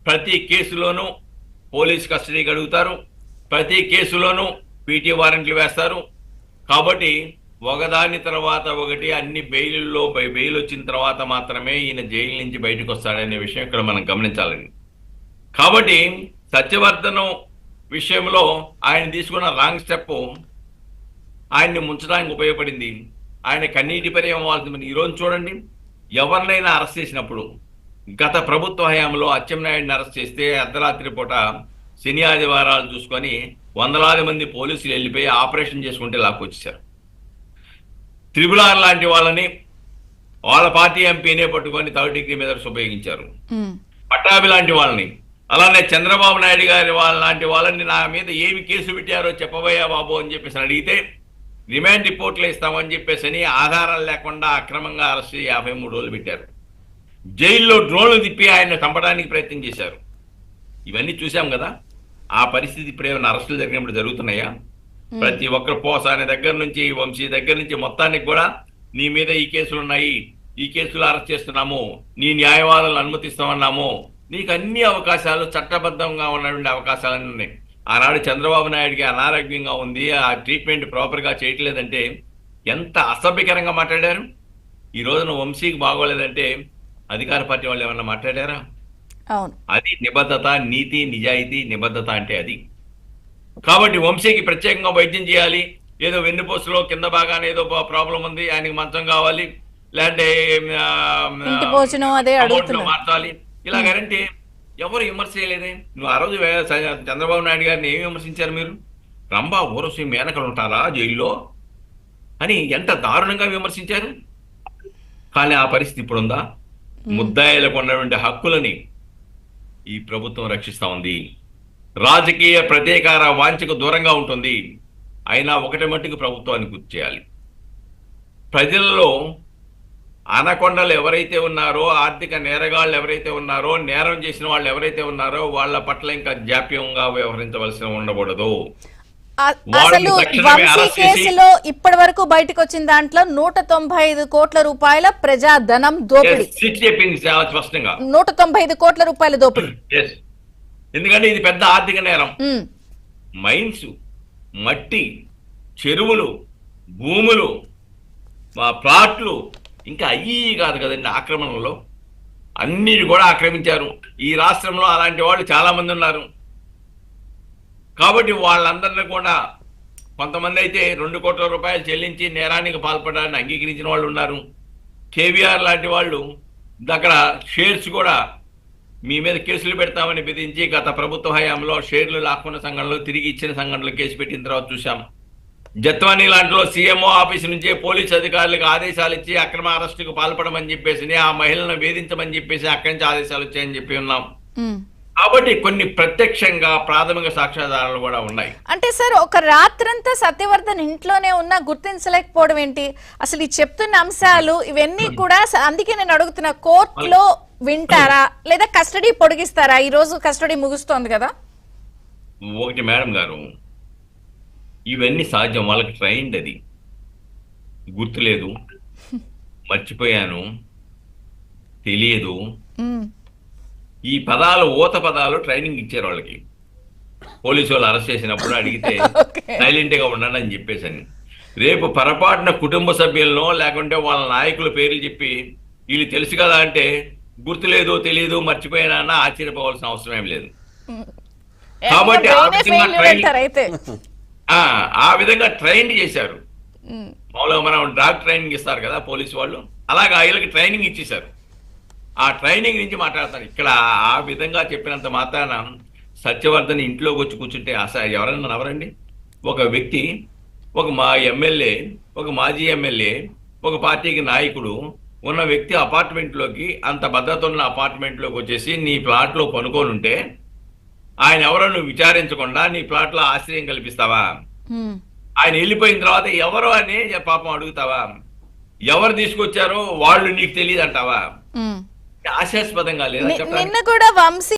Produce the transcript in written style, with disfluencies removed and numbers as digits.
ప్రతి కేసులోనూ పోలీస్ కస్టడీకి అడుగుతారు, ప్రతి కేసులోనూ పీటీ వారెంట్లు వేస్తారు. కాబట్టి ఒకదాని తర్వాత ఒకటి అన్ని బెయిల్లో బెయిల్ వచ్చిన తర్వాత మాత్రమే ఈయన జైలు నుంచి బయటకు వస్తాడనే విషయం ఇక్కడ మనం గమనించాలండి. కాబట్టి సత్యవర్ధనం విషయంలో ఆయన తీసుకున్న రాంగ్ స్టెప్ ఆయన్ని ముంచడానికి ఉపయోగపడింది. ఆయన కన్నీటి పర్యం అవ్వాల్సింది. ఈరోజు చూడండి, ఎవరినైనా అరెస్ట్ చేసినప్పుడు గత ప్రభుత్వ హయాంలో అచ్చెన్నాయుడిని అరెస్ట్ చేస్తే అర్ధరాత్రి పూట శని ఆదివారాలు చూసుకొని వందలాది మంది పోలీసులు వెళ్ళిపోయి ఆపరేషన్ చేసుకుంటే లాక్కొచ్చేశారు. త్రిపులార్ లాంటి వాళ్ళని వాళ్ళ పార్టీ ఎంపీనే పట్టుకొని థర్డ్ డిగ్రీ మీద ఉపయోగించారు. పట్టాభి లాంటి వాళ్ళని, అలానే చంద్రబాబు నాయుడు గారి లాంటి వాళ్ళని నా మీద ఏమి కేసు పెట్టారో చెప్పబోయా బాబు అని చెప్పేసి అడిగితే రిమాండ్ రిపోర్ట్లు ఇస్తామని చెప్పేసి ఆధారాలు లేకుండా అక్రమంగా అరెస్ట్ 53 రోజులు పెట్టారు. జైల్లో డ్రోన్లు తిప్పి ఆయన చంపడానికి ప్రయత్నం చేశారు. ఇవన్నీ చూసాం కదా. ఆ పరిస్థితి ఇప్పుడు ఏమైనా అరెస్టులు జరిగినప్పుడు జరుగుతున్నాయా? ప్రతి ఒక్కరు పోసాని దగ్గర నుంచి వంశీ దగ్గర నుంచి మొత్తానికి కూడా నీ మీద ఈ కేసులు ఉన్నాయి, ఈ కేసులు అరెస్ట్ చేస్తున్నాము, నీ న్యాయవాదులను అనుమతిస్తామన్నాము, నీకు అన్ని అవకాశాలు చట్టబద్ధంగా ఉన్నటువంటి అవకాశాలన్నీ ఉన్నాయి. ఆనాడు చంద్రబాబు నాయుడికి అనారోగ్యంగా ఉంది, ఆ ట్రీట్మెంట్ ప్రాపర్గా చేయట్లేదంటే ఎంత అసభ్యకరంగా మాట్లాడారు. ఈ రోజున వంశీకి బాగోలేదంటే అధికార పార్టీ వాళ్ళు ఏమన్నా మాట్లాడారా? అది నిబద్ధత, నీతి, నిజాయితీ. నిబద్ధత అంటే అది. కాబట్టి వంశీకి ప్రత్యేకంగా వైద్యం చేయాలి, ఏదో వెన్నుపోసులో కింద భాగాన ఏదో ప్రాబ్లం ఉంది, ఆయనకి మంచం కావాలి, లేదంటే మార్చాలి, ఇలాగంటే ఎవరు విమర్శ చేయలేదే. నువ్వు ఆ రోజు చంద్రబాబు నాయుడు గారిని ఏమి విమర్శించారు మీరు? రంభా ఊరసి మేనకలు ఉంటారా జైల్లో అని ఎంత దారుణంగా విమర్శించారు. కానీ ఆ పరిస్థితి ఇప్పుడుందా? ముద్దాయిలకు ఉన్నటువంటి హక్కులని ఈ ప్రభుత్వం రక్షిస్తా ఉంది. రాజకీయ ప్రతీకార వాంఛకు దూరంగా ఉంటుంది. అయినా ఒకటి మట్టుకు ప్రభుత్వాన్ని గుర్తు చేయాలి. ప్రజలలో అనకొండలు ఎవరైతే ఉన్నారో, ఆర్థిక నేరగాళ్ళు ఎవరైతే ఉన్నారో, నేరం చేసిన వాళ్ళు ఎవరైతే ఉన్నారో వాళ్ళ పట్ల ఇంకా జాప్యంగా వ్యవహరించవలసి ఉండకూడదు. అసలు వంశీ కేసులో ఇప్పటి వరకు బయటకు వచ్చిన దాంట్లో 195 కోట్ల రూపాయల ప్రజాధనం దోపిడీ చెప్పింది స్పష్టంగా. 195 కోట్ల రూపాయల దోపిడీ. ఎందుకంటే ఇది పెద్ద ఆర్థిక నేరం. మైన్స్, మట్టి, చెరువులు, భూములు, ప్లాట్లు, ఇంకా అయ్యి కాదు కదండి ఆక్రమణలో అన్ని కూడా ఆక్రమించారు. ఈ రాష్ట్రంలో అలాంటి వాళ్ళు చాలా మంది ఉన్నారు. కాబట్టి వాళ్ళందరినీ కూడా కొంతమంది అయితే 2 కోట్ల రూపాయలు చెల్లించి నేరానికి పాల్పడడానికి అంగీకరించిన వాళ్ళు ఉన్నారు. కేవీఆర్ లాంటి వాళ్ళు దగ్గర షేర్స్ కూడా మీ మీద కేసులు పెడతామని బెదిరించి గత ప్రభుత్వ హయాంలో షేర్లు లాక్కున్న సంఘటనలు, తిరిగి ఇచ్చిన సంఘటనలు కేసు పెట్టిన తర్వాత చూసాం. జత్వానీ లాంటిలో సీఎంఓ ఆఫీసు నుంచే పోలీసు అధికారులకు ఆదేశాలు ఇచ్చి అక్రమ అరెస్టుకు పాల్పడమని చెప్పేసి, ఆ మహిళలను వేధించమని చెప్పేసి అక్కడి నుంచి ఆదేశాలు వచ్చాయని చెప్పి ఉన్నాం. కాబట్టి కొన్ని ప్రత్యక్షంగా ప్రాథమిక సాక్ష్యాధారాలు కూడా ఉన్నాయి. అంటే సార్, ఒక రాత్రంతా సత్యవర్ధన్ ఇంట్లోనే ఉన్నా గుర్తించలేకపోవడం ఏంటి? అసలు ఈ చెప్తున్న అంశాలు ఇవన్నీ కూడా అందుకే నేను అడుగుతున్నా, కోర్టులో వింటారా లేదా కస్టడీ పొడిగిస్తారా? ఈ రోజు కస్టడీ ముగుస్తోంది కదా. ఒకటి మేడం గారు, ఇవన్నీ సహజం. వాళ్ళకి ట్రైన్డ్, అది గుర్తులేదు, మర్చిపోయాను, తెలియదు, ఈ పదాలు ఊత పదాలు ట్రైనింగ్ ఇచ్చారు వాళ్ళకి. పోలీసు వాళ్ళు అరెస్ట్ చేసినప్పుడు అడిగితే సైలెంట్ గా ఉండండి అని చెప్పేసి. రేపు పొరపాటున కుటుంబ సభ్యులను లేకుంటే వాళ్ళ నాయకుల పేర్లు చెప్పి వీళ్ళు తెలుసు కదా అంటే గుర్తులేదు, తెలియదు, మర్చిపోయినా ఆశ్చర్యపోవాల్సిన అవసరం ఏం లేదు. కాబట్టి ఆ విధంగా ట్రైన్ చేశారు. మామూలుగా మనం డాగ్ ట్రైనింగ్ ఇస్తారు కదా పోలీసు వాళ్ళు, అలాగా వీళ్ళకి ట్రైనింగ్ ఇచ్చేశారు. ఆ ట్రైనింగ్ నుంచి మాట్లాడతారు. ఇక్కడ ఆ విధంగా చెప్పినంత మాత్రాన సత్యవర్ధన్ ఇంట్లోకి వచ్చి కూర్చుంటే ఎవరన్నా నవరండి? ఒక వ్యక్తి, ఒక ఎమ్మెల్యే, ఒక మాజీ ఎమ్మెల్యే, ఒక పార్టీకి నాయకుడు ఉన్న వ్యక్తి అపార్ట్మెంట్లోకి, అంత భద్రత ఉన్న అపార్ట్మెంట్లోకి వచ్చేసి నీ ప్లాట్లో పనుకొని ఉంటే ఆయన ఎవరో నువ్వు విచారించకుండా నీ ప్లాట్లో ఆశ్రయం కల్పిస్తావా? ఆయన వెళ్ళిపోయిన తర్వాత ఎవరో అని పాపం అడుగుతావా? ఎవరు తీసుకొచ్చారో వాళ్ళు నీకు తెలియదు అంటావా? ఆశాస్పదంగా లేదా? నిన్న కూడా వంశీ